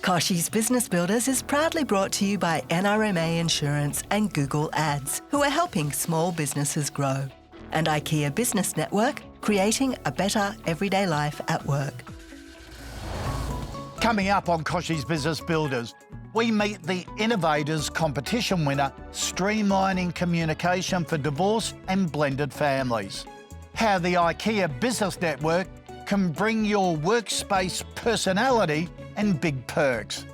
Kochie's Business Builders is proudly brought to you by NRMA Insurance and Google Ads, who are helping small businesses grow, and IKEA Business Network, creating a better everyday life at work. Coming up on Kochie's Business Builders, we meet the Innovators Competition winner, streamlining communication for divorce and blended families. How the IKEA Business Network can bring your workspace personality and big perks.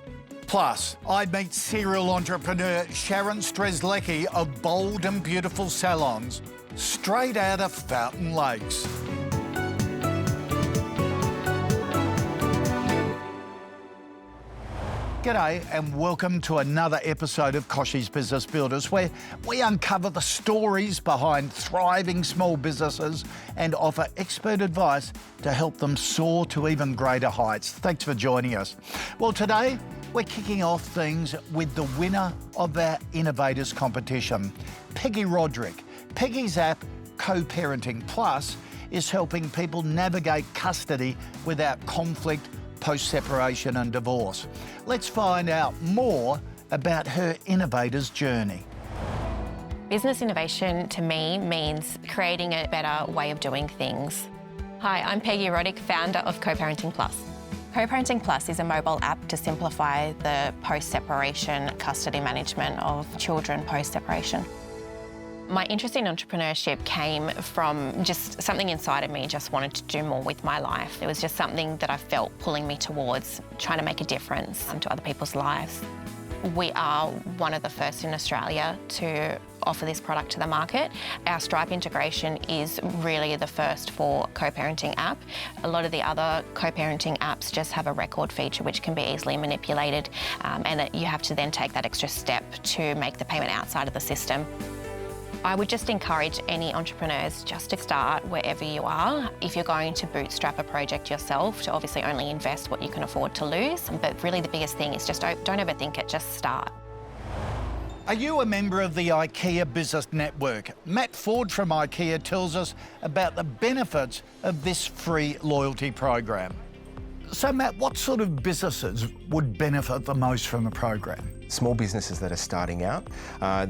Plus, I meet serial entrepreneur Sharon Strzelecki of Bold and Beautiful Salons, straight out of Fountain Lakes. G'day and welcome to another episode of Kochie's Business Builders, where we uncover the stories behind thriving small businesses and offer expert advice to help them soar to even greater heights. Thanks for joining us. Well, today we're kicking off things with the winner of our Innovators competition, Peggy Roddick. Peggy's app, Co-Parenting Plus, is helping people navigate custody without conflict, post-separation and divorce. Let's find out more about her innovator's journey. Business innovation to me means creating a better way of doing things. Hi, I'm Peggy Roddick, founder of Co-Parenting Plus. Co-Parenting Plus is a mobile app to simplify the post-separation custody management of children post-separation. My interest in entrepreneurship came from just something inside of me, just wanted to do more with my life. It was just something that I felt pulling me towards trying to make a difference to other people's lives. We are one of the first in Australia to offer this product to the market. Our Stripe integration is really the first for co-parenting app. A lot of the other co-parenting apps just have a record feature which can be easily manipulated, and you have to then take that extra step to make the payment outside of the system. I would just encourage any entrepreneurs just to start wherever you are. If you're going to bootstrap a project yourself, to obviously only invest what you can afford to lose. But really the biggest thing is just don't overthink it, just start. Are you a member of the IKEA Business Network? Matt Ford from IKEA tells us about the benefits of this free loyalty program. So Matt, what sort of businesses would benefit the most from the program? Small businesses that are starting out,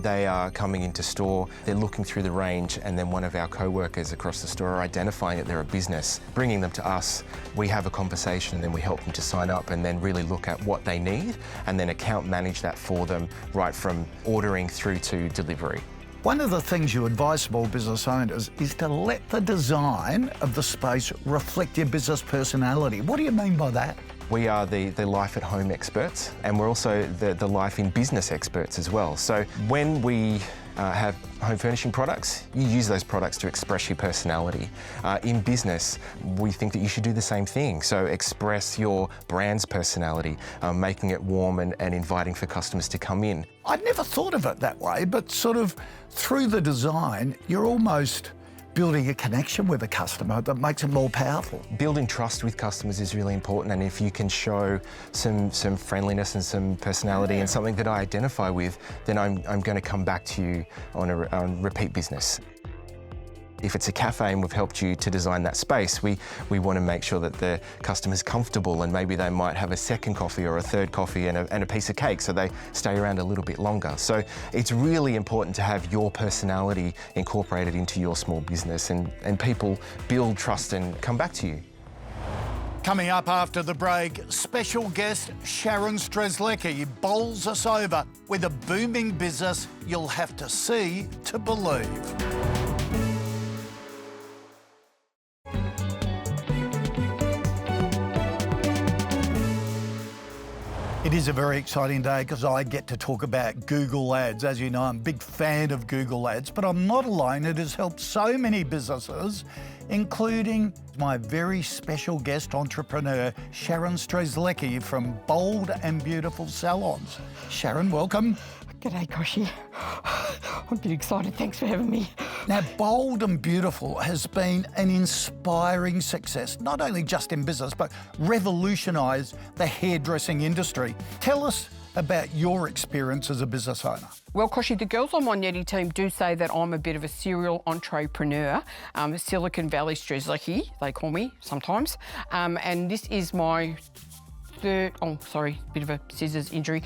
they are coming into store, they're looking through the range, and then one of our co-workers across the store are identifying that they're a business, bringing them to us. We have a conversation and then we help them to sign up and then really look at what they need and then account manage that for them right from ordering through to delivery. One of the things you advise small business owners is to let the design of the space reflect your business personality. What do you mean by that? We are the life at home experts, and we're also the life in business experts as well. So when we have home furnishing products, you use those products to express your personality. In business, we think that you should do the same thing. So express your brand's personality, making it warm and inviting for customers to come in. I'd never thought of it that way, but sort of through the design, you're almost building a connection with a customer that makes it more powerful. Building trust with customers is really important, and if you can show some friendliness and some personality and something that I identify with, then I'm going to come back to you on repeat business. If it's a cafe and we've helped you to design that space, we want to make sure that the customer's comfortable, and maybe they might have a second coffee or a third coffee and a piece of cake so they stay around a little bit longer. So it's really important to have your personality incorporated into your small business, and people build trust and come back to you. Coming up after the break, special guest Sharon Strzelecki bowls us over with a booming business you'll have to see to believe. It is a very exciting day because I get to talk about Google Ads. As you know, I'm a big fan of Google Ads, but I'm not alone. It has helped so many businesses, including my very special guest entrepreneur, Sharon Strzelecki from Bold and Beautiful Salons. Sharon, welcome. G'day, Kochie. I'm a bit excited. Thanks for having me. Now, Bold and Beautiful has been an inspiring success, not only just in business, but revolutionised the hairdressing industry. Tell us about your experience as a business owner. Well, Kochie, the girls on my netty team do say that I'm a bit of a serial entrepreneur. Silicon Valley Strzelecki, they call me sometimes. And this is my bit of a scissors injury.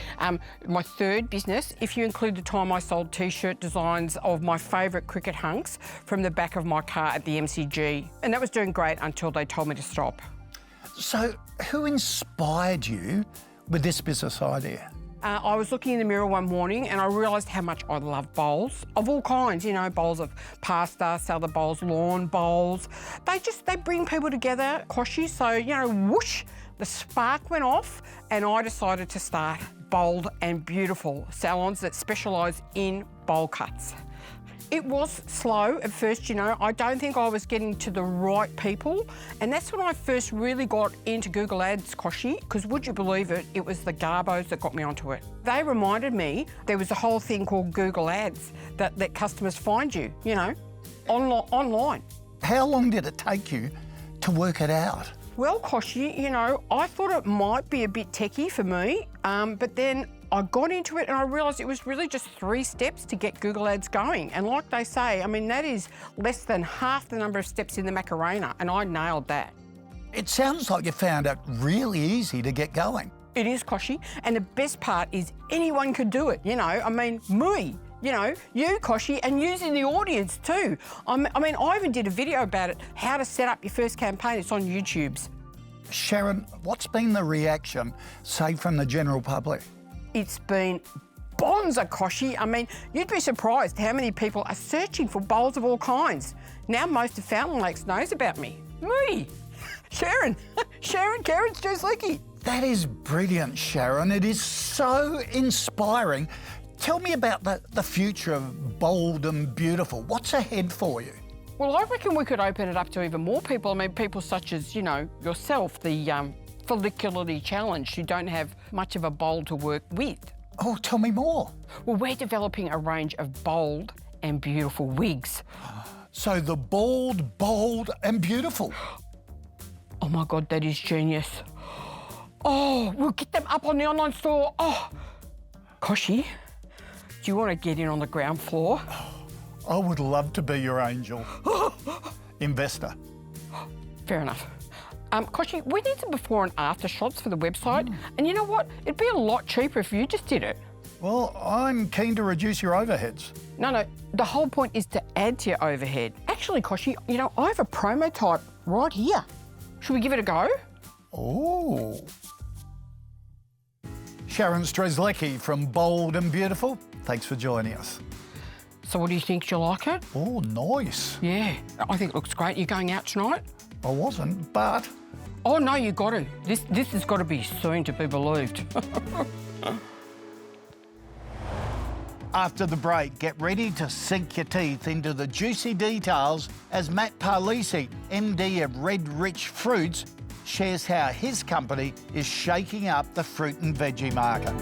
My third business, if you include the time I sold T-shirt designs of my favourite cricket hunks from the back of my car at the MCG. And that was doing great until they told me to stop. So who inspired you with this business idea? I was looking in the mirror one morning and I realised how much I love bowls of all kinds, you know, bowls of pasta, salad bowls, lawn bowls. They bring people together, Kochie. So, you know, whoosh, the spark went off and I decided to start Bold and Beautiful salons that specialise in bowl cuts. It was slow at first, you know. I don't think I was getting to the right people. And that's when I first really got into Google Ads, Kochie, because would you believe it, it was the Garbos that got me onto it. They reminded me there was a whole thing called Google Ads that let customers find you, you know, online. How long did it take you to work it out? Well, Kochie, you know, I thought it might be a bit techie for me, but then I got into it and I realised it was really just 3 steps to get Google Ads going. And like they say, I mean, that is less than half the number of steps in the Macarena, and I nailed that. It sounds like you found it really easy to get going. It is, Kochie, and the best part is anyone could do it, you know. I mean, me, you know, you, Kochie, and using the audience too. I mean, I even did a video about it, how to set up your first campaign. It's on YouTube's. Sharon, what's been the reaction, say, from the general public? It's been bonza, Kochie. I mean, you'd be surprised how many people are searching for bowls of all kinds. Now most of Fountain Lakes knows about me. Me, Sharon, Sharon Strzelecki. That is brilliant, Sharon. It is so inspiring. Tell me about the future of Bold and Beautiful. What's ahead for you? Well, I reckon we could open it up to even more people. I mean, people such as, you know, yourself, the follicularly challenged who don't have much of a bowl to work with. Oh, tell me more. Well, we're developing a range of bold and beautiful wigs. So the Bald, Bold and Beautiful. Oh my God, that is genius. Oh, we'll get them up on the online store. Oh, Kochie, do you want to get in on the ground floor? I would love to be your angel. Investor. Fair enough. Kochie, we need some before and after shots for the website. And you know what? It'd be a lot cheaper if you just did it. Well, I'm keen to reduce your overheads. No, the whole point is to add to your overhead. Actually, Kochie, you know, I have a promo type right here. Should we give it a go? Oh. Sharon Strzelecki from Bold and Beautiful, thanks for joining us. So what do you think? Do you like it? Oh, nice. Yeah, I think it looks great. You going out tonight? I wasn't, but... Oh, no, you got to. This has got to be seen to be believed. After the break, get ready to sink your teeth into the juicy details as Matt Palise, MD of Red Rich Fruits, shares how his company is shaking up the fruit and veggie market.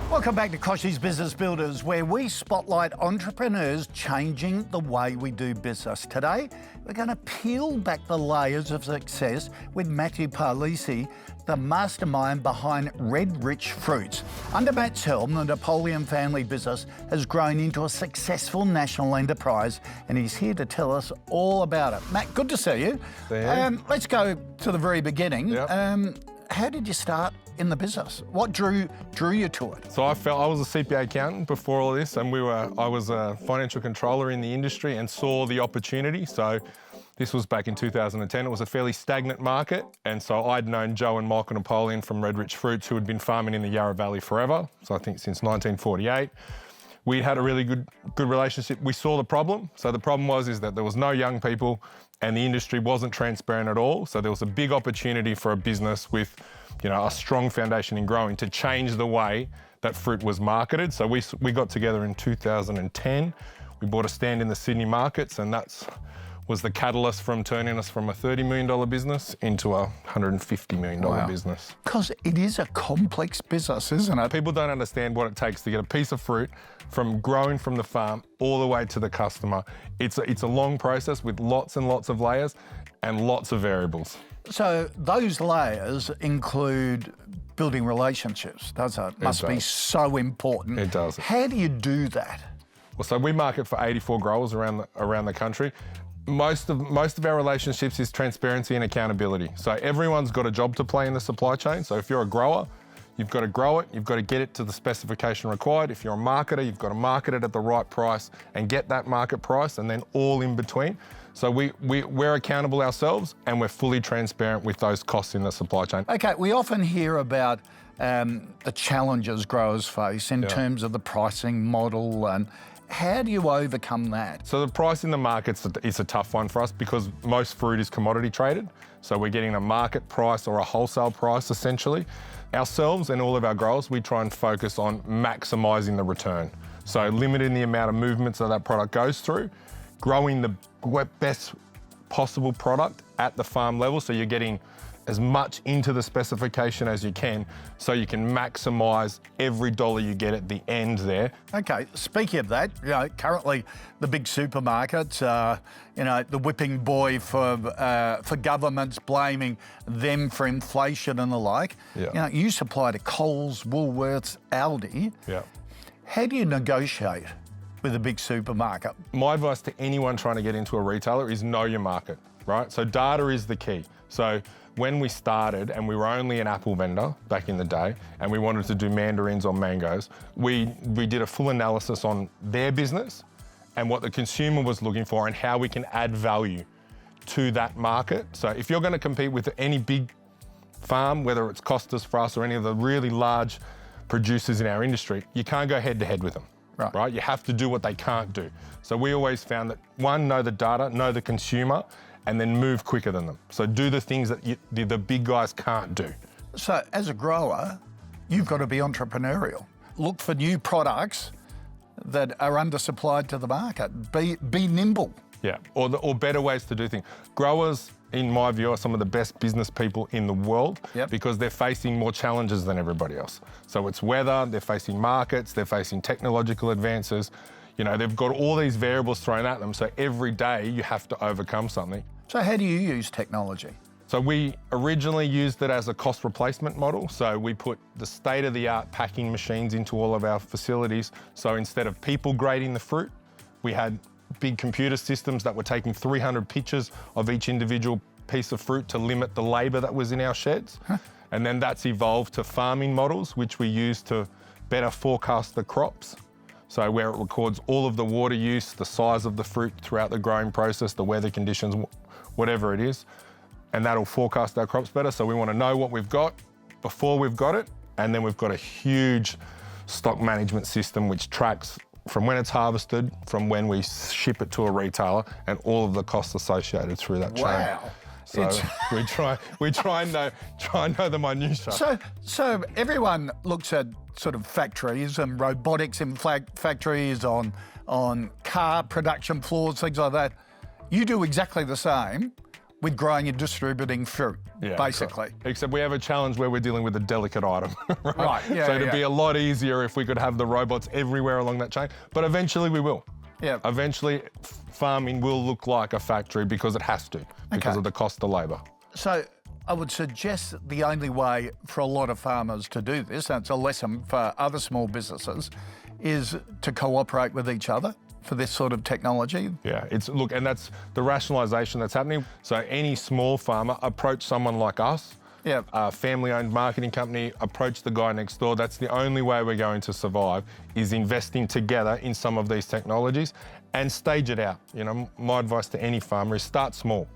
Welcome back to Kochie's Business Builders, where we spotlight entrepreneurs changing the way we do business. Today, we're going to peel back the layers of success with Matthew Palise, the mastermind behind Red Rich Fruits. Under Matt's helm, the Napoleon family business has grown into a successful national enterprise, and he's here to tell us all about it. Matt, good to see you. Let's go to the very beginning. Yep. How did you start in the business? What drew you to it? So I was a CPA accountant before all this, and I was a financial controller in the industry and saw the opportunity. So this was back in 2010. It was a fairly stagnant market, and so I'd known Joe and Michael Napoleon from Red Rich Fruits, who had been farming in the Yarra Valley forever. So I think since 1948. We had a really good relationship. We saw the problem. So the problem is that there was no young people, and the industry wasn't transparent at all. So there was a big opportunity for a business with, you know, a strong foundation in growing to change the way that fruit was marketed. So we got together in 2010. We bought a stand in the Sydney markets, and that was the catalyst from turning us from a $30 million business into a $150 million business. Because it is a complex business, isn't it? People don't understand what it takes to get a piece of fruit from growing from the farm all the way to the customer. It's a long process with lots and lots of layers and lots of variables. So those layers include building relationships, does it? Must be so important. It does. How do you do that? So we market for 84 growers around the country. Most of our relationships is transparency and accountability. So everyone's got a job to play in the supply chain. So if you're a grower, you've got to grow it, you've got to get it to the specification required. If you're a marketer, you've got to market it at the right price and get that market price, and then all in between. So we're accountable ourselves, and we're fully transparent with those costs in the supply chain. Okay, we often hear about the challenges growers face in terms of the pricing model, and how do you overcome that? So the price in the market is a tough one for us because most fruit is commodity traded. So we're getting a market price or a wholesale price essentially. Ourselves and all of our growers, we try and focus on maximising the return. So limiting the amount of movements that product goes through, growing the best possible product at the farm level, so you're getting as much into the specification as you can, so you can maximise every dollar you get at the end there. Okay, speaking of that, currently the big supermarkets, the whipping boy for governments blaming them for inflation and the like. Yeah. You supply to Coles, Woolworths, Aldi. Yeah. How do you negotiate with a big supermarket? My advice to anyone trying to get into a retailer is know your market, right? So data is the key. So when we started and we were only an apple vendor back in the day and we wanted to do mandarins or mangoes, we did a full analysis on their business and what the consumer was looking for and how we can add value to that market. So if you're going to compete with any big farm, whether it's Costas for us or any of the really large producers in our industry, you can't go head to head with them. Right? You have to do what they can't do. So we always found that, one, know the data, know the consumer, and then move quicker than them. So do the things that the big guys can't do. So as a grower, you've got to be entrepreneurial. Look for new products that are undersupplied to the market. Be nimble. Yeah, or better ways to do things. Growers, in my view, are some of the best business people in the world because they're facing more challenges than everybody else. So it's weather, they're facing markets, they're facing technological advances. They've got all these variables thrown at them. So every day you have to overcome something. So how do you use technology? So we originally used it as a cost replacement model. So we put the state-of-the-art packing machines into all of our facilities. So instead of people grading the fruit, we had big computer systems that were taking 300 pictures of each individual piece of fruit to limit the labour that was in our sheds. And then that's evolved to farming models, which we use to better forecast the crops. So where it records all of the water use, the size of the fruit throughout the growing process, the weather conditions, whatever it is, and that'll forecast our crops better. So we want to know what we've got before we've got it, and then we've got a huge stock management system which tracks from when it's harvested, from when we ship it to a retailer, and all of the costs associated through that chain. Wow. So we try and know the minutiae. So everyone looks at sort of factories and robotics in factories, on car production floors, things like that. You do exactly the same with growing and distributing fruit, basically. Except we have a challenge where we're dealing with a delicate item, right? Yeah, so it'd be a lot easier if we could have the robots everywhere along that chain, but eventually we will. Yeah. Eventually farming will look like a factory because it has to, because of the cost of labour. So I would suggest the only way for a lot of farmers to do this, and it's a lesson for other small businesses, is to cooperate with each other for this sort of technology. Yeah, and that's the rationalisation that's happening. So any small farmer approach someone like us, a family-owned marketing company, approach the guy next door. That's the only way we're going to survive, is investing together in some of these technologies and stage it out. My advice to any farmer is start small.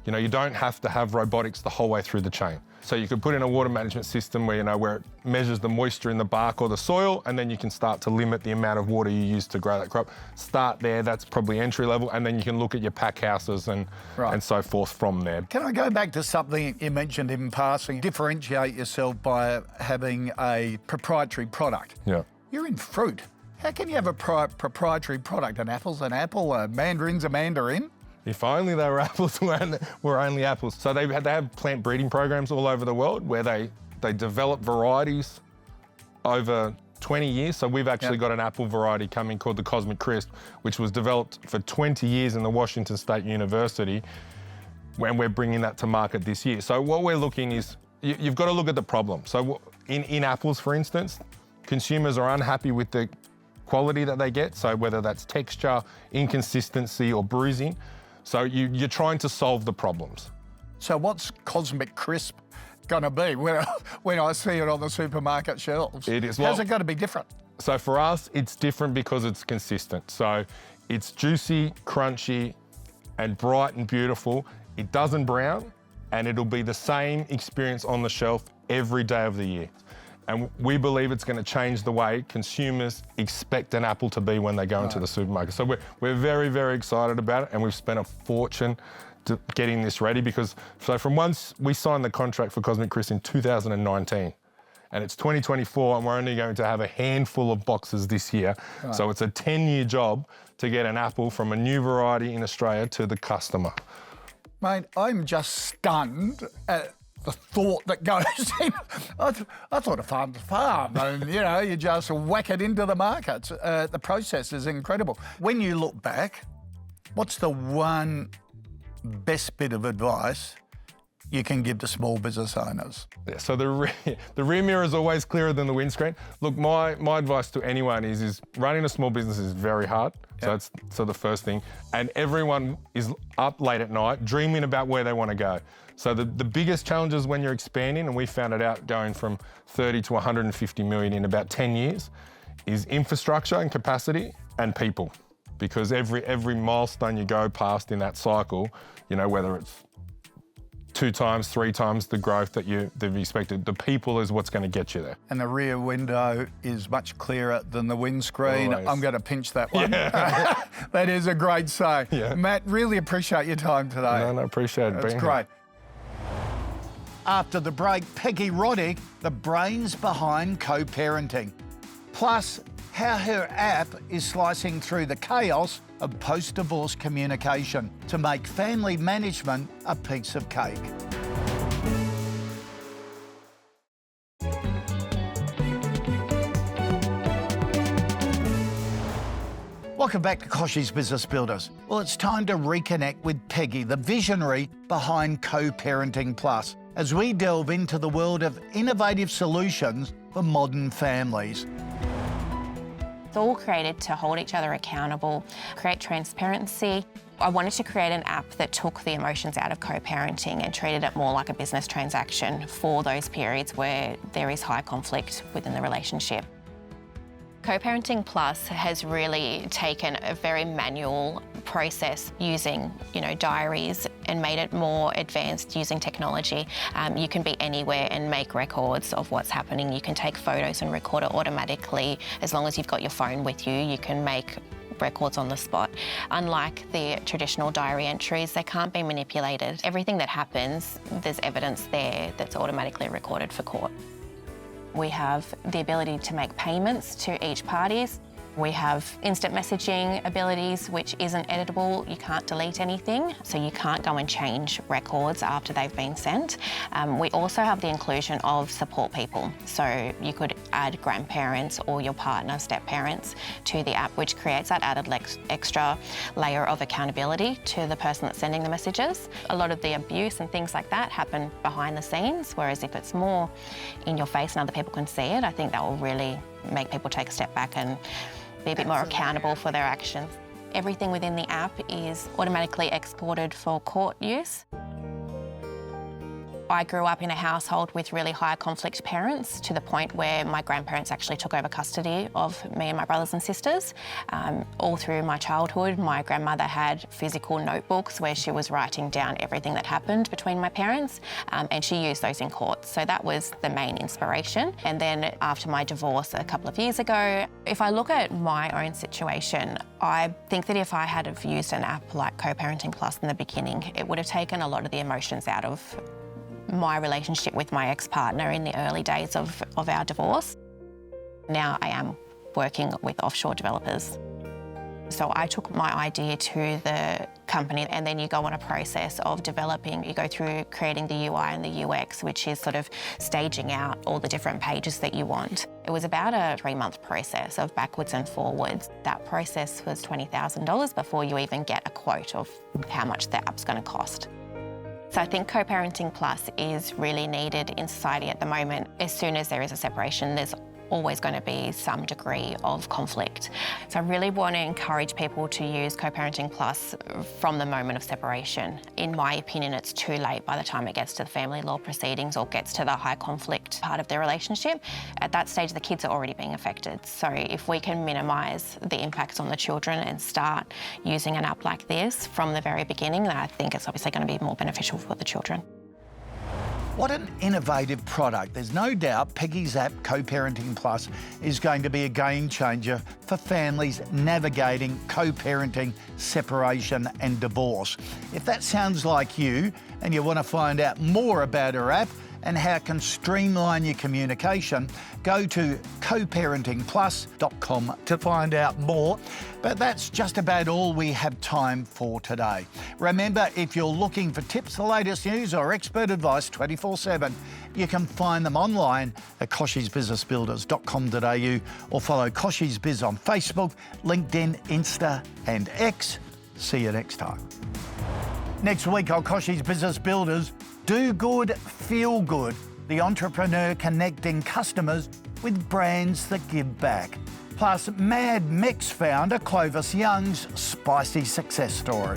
You don't have to have robotics the whole way through the chain. So you could put in a water management system where, where it measures the moisture in the bark or the soil, and then you can start to limit the amount of water you use to grow that crop. Start there, that's probably entry level, and then you can look at your pack houses and so forth from there. Can I go back to something you mentioned in passing? Differentiate yourself by having a proprietary product. Yeah. You're in fruit. How can you have a proprietary product? An apple's an apple, a mandarin's a mandarin? If only they were apples, were only apples. So they have plant breeding programs all over the world where they develop varieties over 20 years. So we've actually got an apple variety coming called the Cosmic Crisp, which was developed for 20 years in the Washington State University, when we're bringing that to market this year. So what we're looking is, you've got to look at the problem. So in apples, for instance, consumers are unhappy with the quality that they get, so whether that's texture, inconsistency or bruising. So you're trying to solve the problems. So what's Cosmic Crisp going to be when I see it on the supermarket shelves? It is. How's it going to be different? So for us, it's different because it's consistent. So it's juicy, crunchy, and bright and beautiful. It doesn't brown, and it'll be the same experience on the shelf every day of the year. And we believe it's going to change the way consumers expect an apple to be when they go into the supermarket. So we're very, very excited about it, and we've spent a fortune getting this ready because, so from once we signed the contract for Cosmic Crisp in 2019, and it's 2024, and we're only going to have a handful of boxes this year. Right. So it's a 10-year job to get an apple from a new variety in Australia to the customer. Mate, I'm just stunned at the thought that goes in. I thought a farm's a farm, and you just whack it into the markets. The process is incredible. When you look back, what's the one best bit of advice you can give to small business owners? Yeah, so the rear mirror is always clearer than the windscreen. Look, my advice to anyone is running a small business is very hard. Yep. So the first thing, and everyone is up late at night dreaming about where they want to go. So the biggest challenges when you're expanding, and we found it out going from 30 to 150 million in about 10 years, is infrastructure and capacity and people. Because every milestone you go past in that cycle, whether it's 2 times, 3 times the growth that they've expected, the people is what's going to get you there. And the rear window is much clearer than the windscreen. Always. I'm going to pinch that one. Yeah. That is a great say. Yeah. Matt, really appreciate your time today. No, appreciate it being here. That's great. After the break, Peggy Roddick, the brains behind co-parenting. Plus, how her app is slicing through the chaos of post-divorce communication to make family management a piece of cake. Welcome back to Kochie's Business Builders. Well, it's time to reconnect with Peggy, the visionary behind Co-Parenting Plus, as we delve into the world of innovative solutions for modern families. It's all created to hold each other accountable, create transparency. I wanted to create an app that took the emotions out of co-parenting and treated it more like a business transaction for those periods where there is high conflict within the relationship. Co-parenting Plus has really taken a very manual process using, diaries and made it more advanced using technology. You can be anywhere and make records of what's happening. You can take photos and record it automatically. As long as you've got your phone with you, you can make records on the spot. Unlike the traditional diary entries, they can't be manipulated. Everything that happens, there's evidence there that's automatically recorded for court. We have the ability to make payments to each party. We have instant messaging abilities, which isn't editable. You can't delete anything, so you can't go and change records after they've been sent. We also have the inclusion of support people. So you could add grandparents or your partner, step-parents, to the app, which creates that added extra layer of accountability to the person that's sending the messages. A lot of the abuse and things like that happen behind the scenes, whereas if it's more in your face and other people can see it, I think that will really make people take a step back and be a bit more accountable for their actions. Everything within the app is automatically exported for court use. I grew up in a household with really high conflict parents, to the point where my grandparents actually took over custody of me and my brothers and sisters. All through my childhood, my grandmother had physical notebooks where she was writing down everything that happened between my parents, and she used those in court. So that was the main inspiration. And then after my divorce a couple of years ago, if I look at my own situation, I think that if I had have used an app like Co-Parenting Plus in the beginning, it would have taken a lot of the emotions out of my relationship with my ex-partner in the early days of our divorce. Now I am working with offshore developers. So I took my idea to the company, and then you go on a process of developing. You go through creating the UI and the UX, which is sort of staging out all the different pages that you want. It was about a 3-month process of backwards and forwards. That process was $20,000 before you even get a quote of how much the app's going to cost. So I think Co-Parenting Plus is really needed in society at the moment. As soon as there is a separation, there's always going to be some degree of conflict. So I really want to encourage people to use Co-Parenting Plus from the moment of separation. In my opinion, it's too late by the time it gets to the family law proceedings or gets to the high conflict part of their relationship. At that stage, the kids are already being affected. So if we can minimise the impacts on the children and start using an app like this from the very beginning, then I think it's obviously going to be more beneficial for the children. What an innovative product. There's no doubt Peggy's app, Co-Parenting Plus, is going to be a game changer for families navigating co-parenting, separation and divorce. If that sounds like you and you want to find out more about her app and how it can streamline your communication, go to coparentingplus.com to find out more. But that's just about all we have time for today. Remember, if you're looking for tips, the latest news or expert advice 24/7, you can find them online at kochiesbusinessbuilders.com.au or follow Kochie's Biz on Facebook, LinkedIn, Insta and X. See you next time. Next week on Kochie's Business Builders, do good, feel good. The entrepreneur connecting customers with brands that give back. Plus, Mad Mix founder Clovis Young's spicy success story.